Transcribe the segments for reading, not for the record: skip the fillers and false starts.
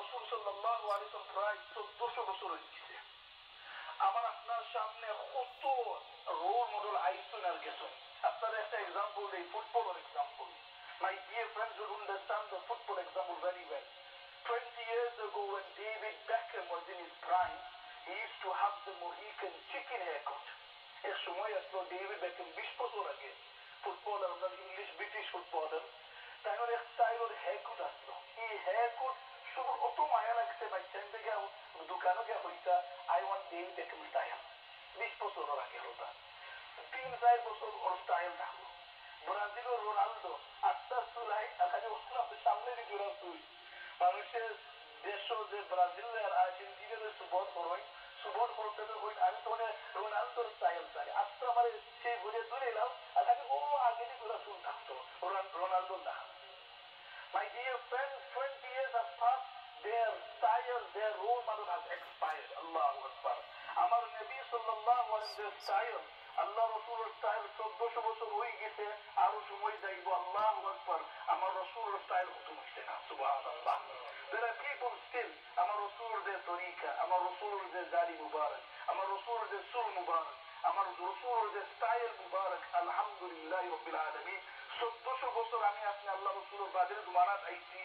রাসূল সাল্লাল্লাহু আলাইহি ওয়াসাল্লাম প্রায় 1400 বছর হয়েছে। আমার আপনার সামনে কত রোল মডেল আইসুন আর গেছেন। আপনার একটা এক্সাম্পল দেই, ফুটবলের example. My dear friends will understand the football example very well. 20 years ago when David Beckham was in his prime, he used to have the Mohican chicken haircut. এক সময় আসলো David Beckham 20 বছর আগে, footballer, আপনার English British footballer, তাই এক স্টাইলের haircut আসলো। এই হেয়ারকাট শুধু অত মায়া লাগছে বাচ্চান থেকে দোকানে গিয়ে হইতা I want David Beckham style. 20 বছরের আগে হতা, 3-4 বছর ওর স্টাইল থাকলো। ব্রাজিলের রোনালদো আস্তে চুলাই খালি সামনে দিকে ওরা চুই। মানুষের দেশ যে ব্রাজিলের আর্জেন্টিনার সুবল করই, সুবল করতে হই আমি তো রোনালদোর স্টাইল চাই। আস্তে আমার সেই ঘুরে চলে এলাম আর খালি ও আগে দিকে ওরা চুল থাকতো রোনালদোর না। My dear friends, 20 years have passed, their style, their role model has expired. Allahu Akbar. আমার নবী সাল্লাল্লাহু আলাইহি ওয়াসাল্লামের স্টাইল, আল্লাহ রাসূলের স্টাইল 1400 বছর হয়ে গেছে, আরো সময় যাইব। আল্লাহু আকবার। আমার রাসূলের স্টাইল খতম হইছে না। সুবহানাল্লাহ। There are people still, আমার রাসূলের যে তরিকা, আমার রাসূলের যে দাড়ি মুবারক, আমার রাসূলের যে চুল মুবারক, আমার রাসূলের যে স্টাইল মুবারক, আলহামদুলিল্লাহি রাব্বিল আলামিন। 1400 বছর আমি আপনি আল্লাহ রাসূলের বাদের জমানাত আইছি,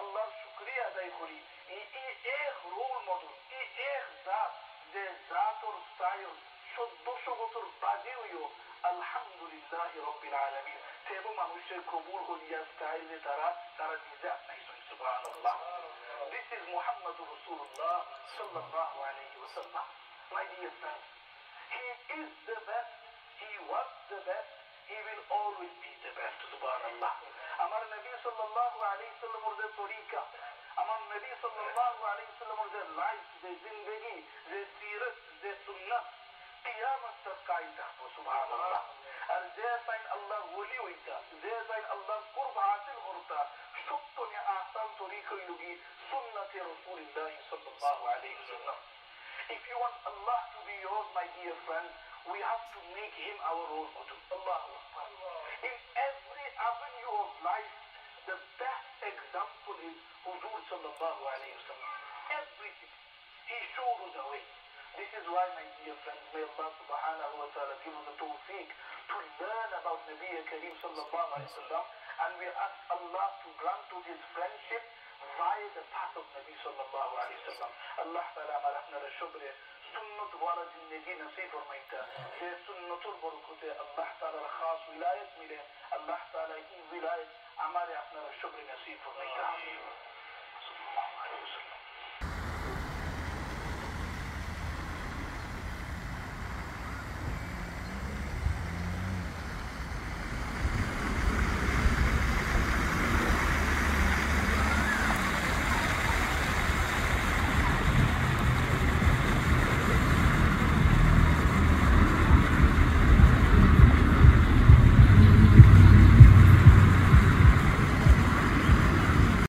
আল্লাহর শুকরিয়া আদায় করি। এই এক রোল মডেল, এই এক জাত, যে জাতর স্টাইল 1400 বছর বাদে হইও, আলহামদুলিল্লাহি রাব্বিল আলামিন। সেব মানুষের কবুল হলিয়া স্টাইলে তারা নিজে আপনাইছেন। সুবহানাল্লাহ। This is Muhammadur Rasulullah sallallahu alayhi wa sallam. My dear friends, he is the best, he was the best, he will always be the best. Subhanallah. আমার নবী সাল্লাল্লাহু আলাইহি ওয়াসাল্লামের যে তরিকা, আমার নবী সাল্লাল্লাহু আলাইহি ওয়াসাল্লামের যে লাইফ, যে জিন্দেগি, যে সিরত, যে সুন্নাত কিয়ামত তক কায়েম থাকবে। সুবহানাল্লাহ। আর যে সাইন আল্লাহ ওলি হইতা, যে সাইন আল্লাহ কুরব হাসিল করতা, সত্যনে আসান তরিকাই লুগি সুন্নতে রাসূলুল্লাহ সাল্লাল্লাহু আলাইহি ওয়াসাল্লাম। If you want Allah to be yours, my dear friends, we have to make him our role model. Allahu Akbar. In every avenue of life, the best example is Huzur sallallahu alayhi wa sallam. Everything. He showed us the way. This is why, my dear friends, may Allah subhanahu wa ta'ala give us the tawfiq to learn about Nabi Kareem sallallahu alayhi wa sallam, and we ask Allah to grant us his friendship via the path of Nabi sallallahu alayhi wa sallam. Allah ta'ala amarahna la shubre sunnat wala zindagi nasib farmaye.